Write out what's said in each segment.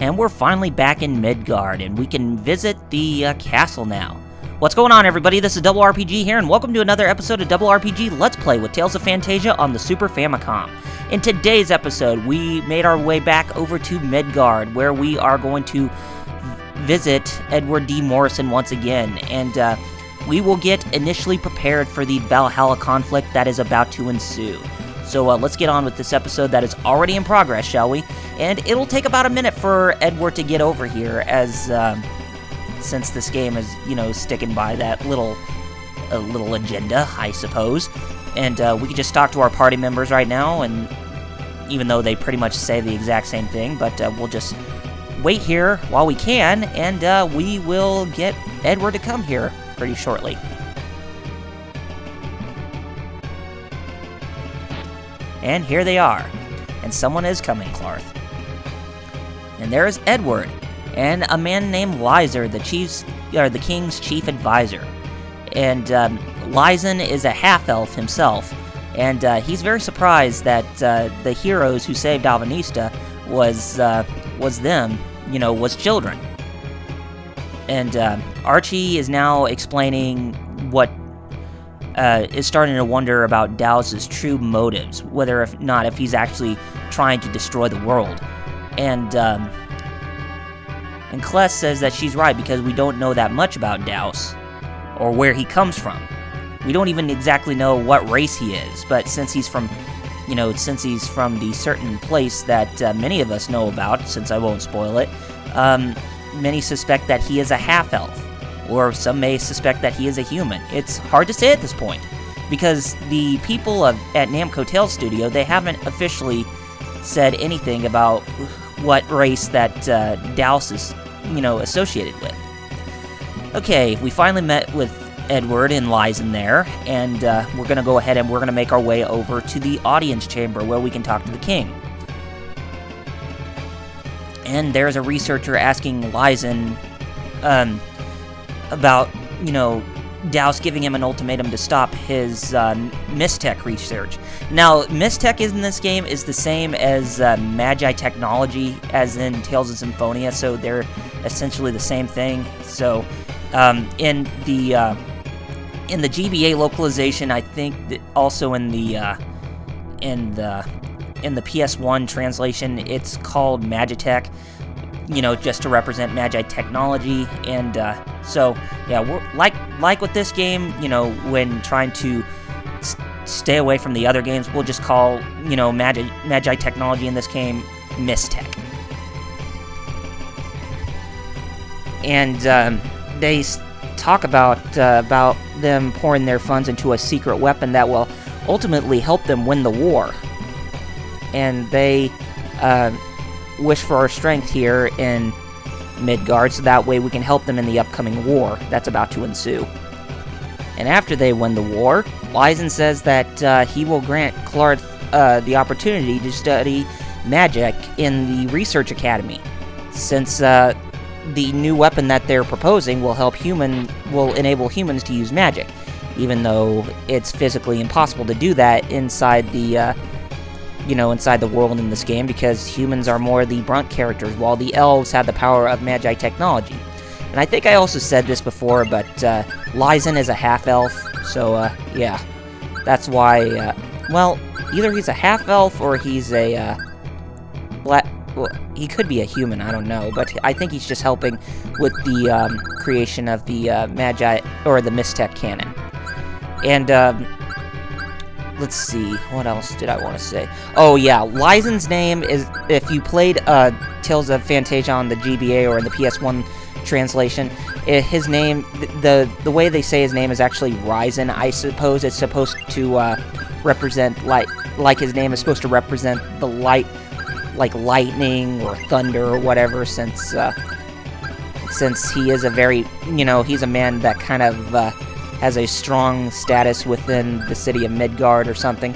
and we're finally back in Midgard, and we can visit the castle now. What's going on, everybody? This is Double RPG here, and welcome to another episode of Double RPG Let's Play with Tales of Phantasia on the Super Famicom. In today's episode, we made our way back over to Midgard, where we are going to visit Edward D. Morrison once again, and we will get initially prepared for the Valhalla conflict that is about to ensue. So let's get on with this episode that is already in progress, shall we? And it'll take about a minute for Edward to get over here, as since this game is, you know, sticking by that little agenda, I suppose. And we can just talk to our party members right now, and even though they pretty much say the exact same thing, but we'll just wait here while we can, and we will get Edward to come here pretty shortly. And here they are. And someone is coming, Clarth. And there is Edward, and a man named Lyser, the king's chief advisor. And Lysen is a half-elf himself, and he's very surprised that the heroes who saved Alvanista was them, you know, was children. And Archie is now explaining what is starting to wonder about Dows's true motives, whether if he's actually trying to destroy the world. And Kless says that she's right, because we don't know that much about Dow's, or where he comes from. We don't even exactly know what race he is, but since he's from the certain place that many of us know about, since I won't spoil it, many suspect that he is a half-elf, or some may suspect that he is a human. It's hard to say at this point, because the people at Namco Tales Studio, they haven't officially said anything about what race that Dow's is, associated with. Okay, we finally met with Edward and Lysen there, and we're going to go ahead and we're going to make our way over to the audience chamber where we can talk to the king. And there's a researcher asking Lysen about, Dow's giving him an ultimatum to stop his Mistech research. Now, Mistech in this game is the same as Magi technology, as in Tales of Symphonia, so they're essentially the same thing. So, in the GBA localization, I think that also in the PS1 translation, it's called Magitech, just to represent Magi technology. And so yeah, we're like with this game, when trying to stay away from the other games, we'll just call Magi technology in this game Mistech. And they talk about them pouring their funds into a secret weapon that will ultimately help them win the war. And they wish for our strength here in Midgard, so that way we can help them in the upcoming war that's about to ensue. And after they win the war, Lysen says that he will grant Clarth the opportunity to study magic in the Research Academy, since the new weapon that they're proposing will enable humans to use magic, even though it's physically impossible to do that inside the inside the world in this game, because humans are more the brunt characters, while the elves have the power of Magi technology. And I think I also said this before, but Lysen is a half-elf, so yeah, that's why, well, either he's a half-elf or he's a well, he could be a human, I don't know, but I think he's just helping with the creation of the Magi, or the Mistech canon. And let's see, what else did I want to say? Oh yeah, Lysen's name is, if you played Tales of Phantasia on the GBA or in the PS1 translation, his name, the way they say his name is actually Ryzen. I suppose it's supposed to represent, like his name is supposed to represent the light, like lightning or thunder or whatever, since he is a very, he's a man that kind of has a strong status within the city of Midgard or something.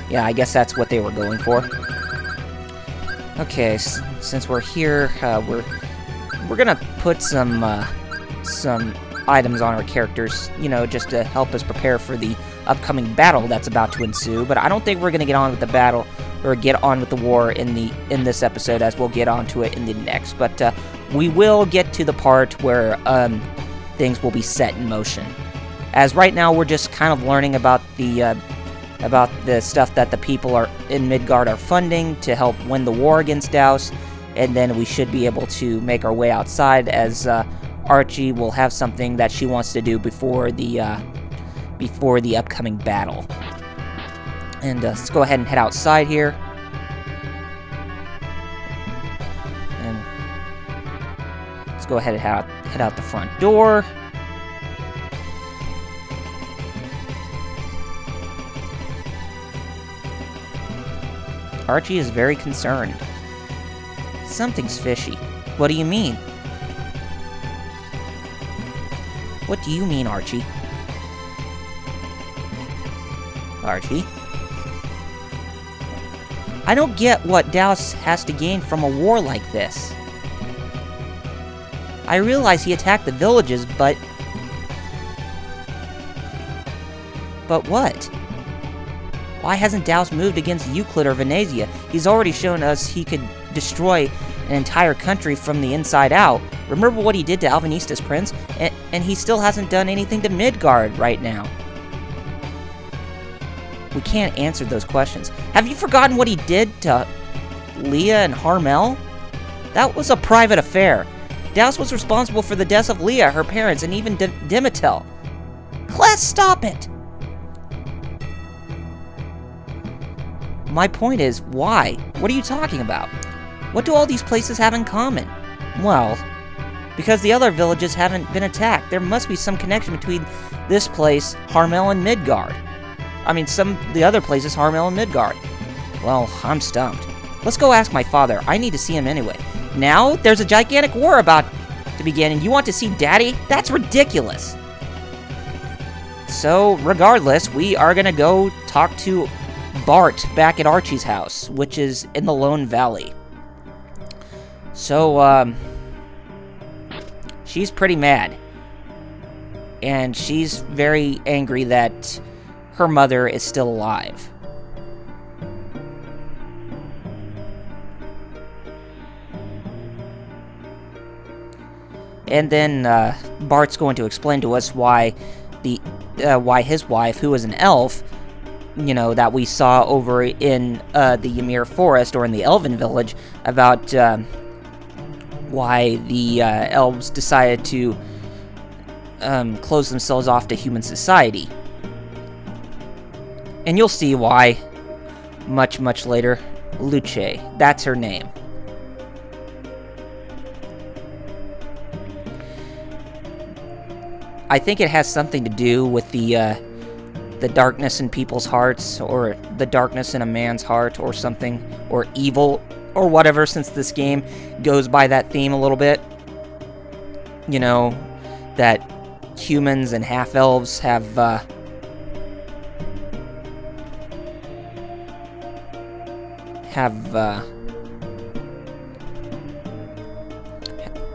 Yeah, I guess that's what they were going for. Okay, since we're here, we're gonna put some items on our characters, just to help us prepare for the upcoming battle that's about to ensue. But I don't think we're gonna get on with the battle or get on with the war in this episode, as we'll get onto it in the next. But we will get to the part where things will be set in motion. As right now, we're just kind of learning about the stuff that the people in Midgard are funding to help win the war against Daus, and then we should be able to make our way outside, as Archie will have something that she wants to do before the upcoming battle. And let's go ahead and head outside here. And let's go ahead and head out the front door. Archie is very concerned. Something's fishy. What do you mean? What do you mean, Archie? Archie? I don't get what Daus has to gain from a war like this. I realize he attacked the villages, but... But what? Why hasn't Daus moved against Euclid or Phantasia? He's already shown us he could destroy an entire country from the inside out. Remember what he did to Alvinista's prince? And he still hasn't done anything to Midgard right now. We can't answer those questions. Have you forgotten what he did to Leah and Harmel? That was a private affair. Daus was responsible for the deaths of Leah, her parents, and even Dimitel. Class, stop it! My point is, why? What are you talking about? What do all these places have in common? Well, because the other villages haven't been attacked. There must be some connection between this place, Harmel, and Midgard. I mean, the other places, Harmel and Midgard. Well, I'm stumped. Let's go ask my father. I need to see him anyway. Now, there's a gigantic war about to begin, and you want to see Daddy? That's ridiculous. So, regardless, we are gonna go talk to Bart back at Archie's house, which is in the Lone Valley. So, she's pretty mad. And she's very angry that her mother is still alive. And then Bart's going to explain to us why his wife, who is an elf, you know, that we saw over in the Ymir Forest or in the Elven Village, about why the elves decided to close themselves off to human society. And you'll see why much, much later. Luce, that's her name. I think it has something to do with the darkness in people's hearts, or the darkness in a man's heart, or something, or evil, or whatever, since this game goes by that theme a little bit. You know, that humans and half-elves have,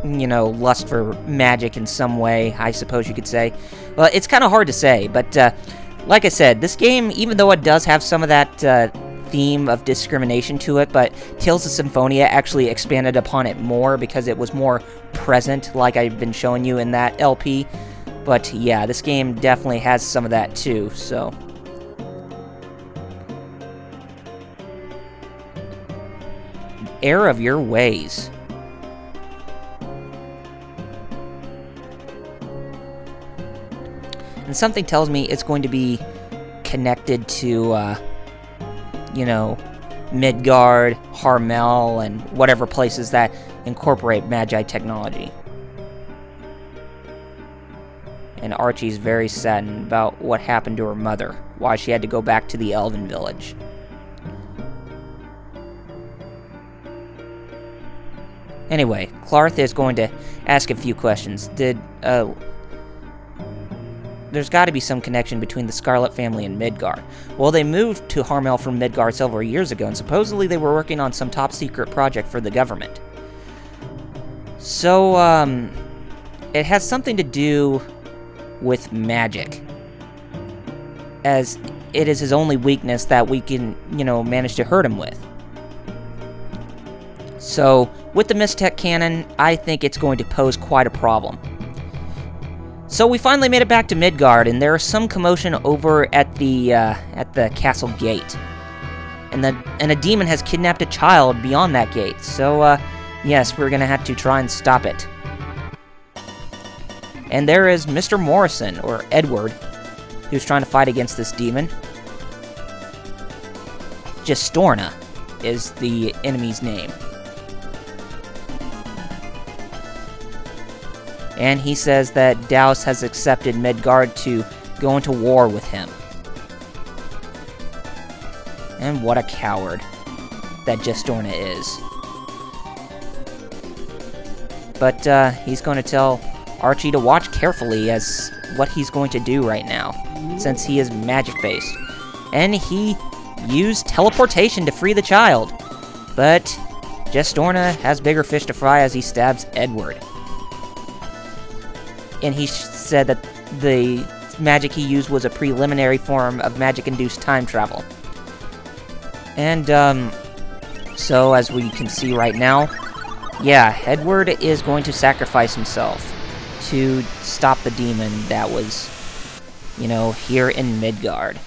you know, lust for magic in some way, I suppose you could say. Well, it's kind of hard to say, but like I said, this game, even though it does have some of that theme of discrimination to it, but Tales of Symphonia actually expanded upon it more because it was more present, like I've been showing you in that LP. But yeah, this game definitely has some of that too, so... Error of your ways. And something tells me it's going to be connected to, you know, Midgard, Harmel, and whatever places that incorporate Magi technology. And Archie's very saddened about what happened to her mother, why she had to go back to the Elven Village. Anyway, Clarth is going to ask a few questions. There's got to be some connection between the Scarlet family and Midgard. Well, they moved to Harmel from Midgard several years ago, and supposedly they were working on some top-secret project for the government. So, it has something to do with magic, as it is his only weakness that we can, you know, manage to hurt him with. So, with the Mistech cannon, I think it's going to pose quite a problem. So we finally made it back to Midgard, and there is some commotion over at the castle gate. And a demon has kidnapped a child beyond that gate. So, yes, we're gonna have to try and stop it. And there is Mr. Morrison, or Edward, who's trying to fight against this demon. Gestorna is the enemy's name. And he says that Daus has accepted Midgard to go into war with him. And what a coward that Gestorna is. But he's going to tell Archie to watch carefully as what he's going to do right now, since he is magic-based. And he used teleportation to free the child. But Gestorna has bigger fish to fry as he stabs Edward. And he said that the magic he used was a preliminary form of magic-induced time travel. And, so as we can see right now, yeah, Edward is going to sacrifice himself to stop the demon that was, you know, here in Midgard.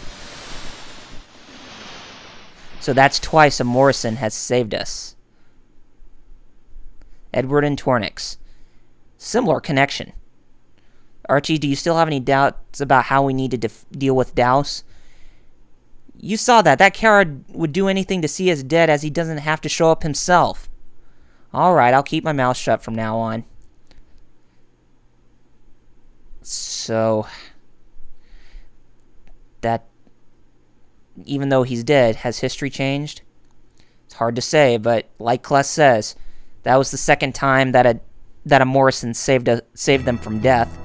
So that's twice a Morrison has saved us. Edward and Tornix. Similar connection. Archie, do you still have any doubts about how we need to deal with Daus? You saw that. That coward would do anything to see us dead as he doesn't have to show up himself. Alright, I'll keep my mouth shut from now on. So, that, even though he's dead, has history changed? It's hard to say, but like Kless says, that was the second time that a Morrison saved them from death.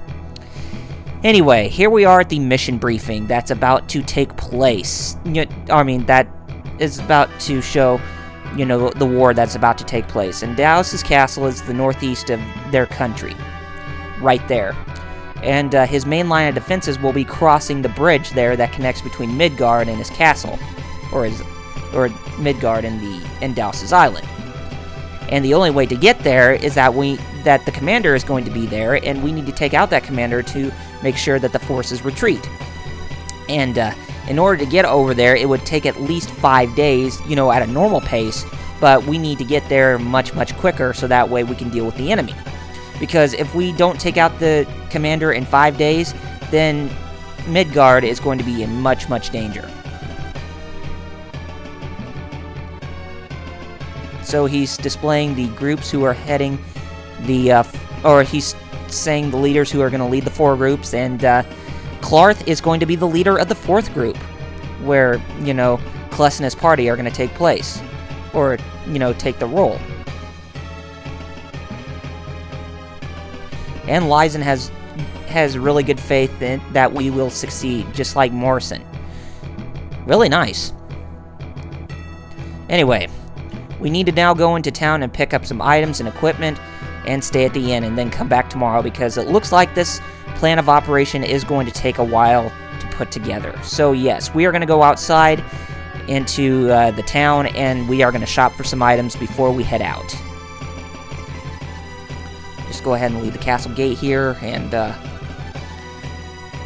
Anyway, here we are at the mission briefing that's about to take place. I mean, that is about to show, you know, the war that's about to take place. And Daus's castle is the northeast of their country. Right there. And his main line of defenses will be crossing the bridge there that connects between Midgard and his castle. Or Midgard and Daus's island. And the only way to get there is that the commander is going to be there, and we need to take out that commander to make sure that the forces retreat. And in order to get over there, it would take at least 5 days, you know, at a normal pace, but we need to get there much, much quicker so that way we can deal with the enemy. Because if we don't take out the commander in 5 days, then Midgard is going to be in much, much danger. So he's displaying the groups who are heading or he's saying the leaders who are going to lead the 4 groups, and Clarth is going to be the leader of the 4th group, where, you know, Kless and his party are going to take place, or, you know, take the role. And Lysen has really good faith in that we will succeed, just like Morrison. Really nice. Anyway, we need to now go into town and pick up some items and equipment and stay at the inn and then come back tomorrow, because it looks like this plan of operation is going to take a while to put together. So yes, we are going to go outside into the town, and we are going to shop for some items before we head out. Just go ahead and leave the castle gate here, and let's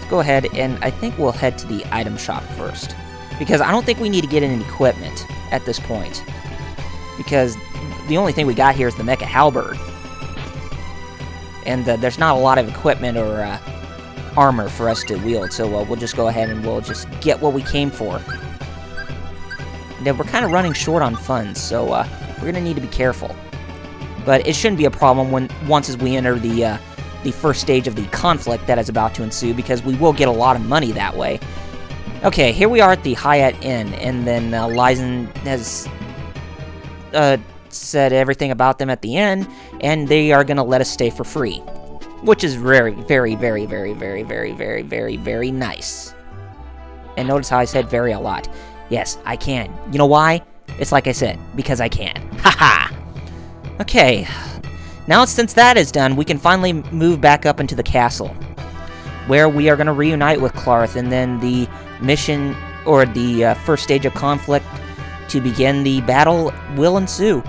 go ahead, and I think we'll head to the item shop first, because I don't think we need to get any equipment at this point, because the only thing we got here is the Mecha Halberd. And there's not a lot of equipment or armor for us to wield, so we'll just go ahead and we'll just get what we came for. And we're kind of running short on funds, so we're going to need to be careful. But it shouldn't be a problem once as we enter the first stage of the conflict that is about to ensue, because we will get a lot of money that way. Okay, here we are at the Hyatt Inn, and then Lysen has said everything about them at the end, and they are going to let us stay for free, which is very, very, very, very, very, very, very, very, very nice. And notice how I said very a lot. Yes, I can. You know why? It's like I said, because I can. Haha! Okay, now since that is done, we can finally move back up into the castle, where we are going to reunite with Clarth, and then the mission, or the first stage of conflict to begin the battle will ensue.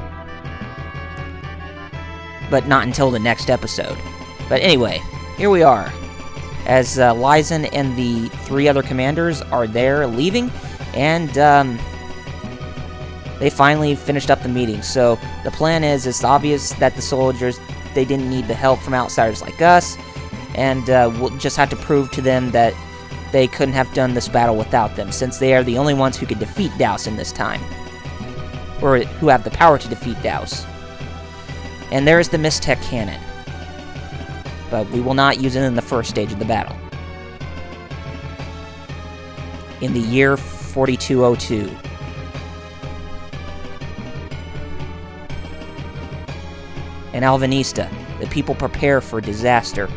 but not until the next episode. But anyway, here we are, as Lysen and the 3 other commanders are there leaving, and they finally finished up the meeting. So the plan is, it's obvious that the soldiers, they didn't need the help from outsiders like us, and we'll just have to prove to them that they couldn't have done this battle without them, since they are the only ones who could defeat Daus in this time. Or who have the power to defeat Daus. And there is the Mistech Cannon. But we will not use it in the first stage of the battle. In the year 4202. In Alvanista, the people prepare for disaster.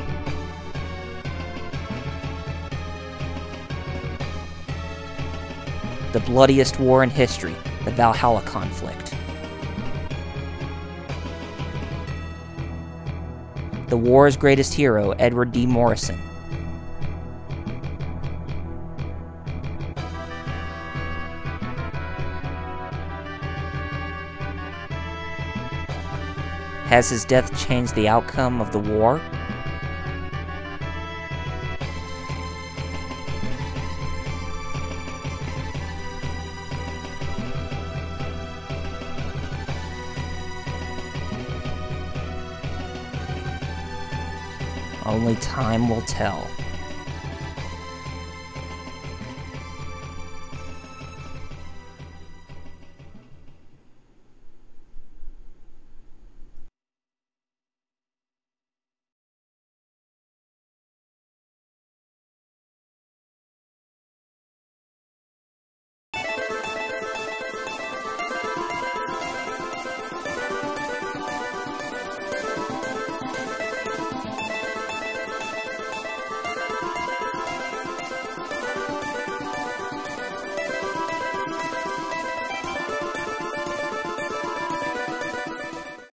The bloodiest war in history, the Valhalla conflict. The war's greatest hero, Edward D. Morrison. Has his death changed the outcome of the war? Only time will tell.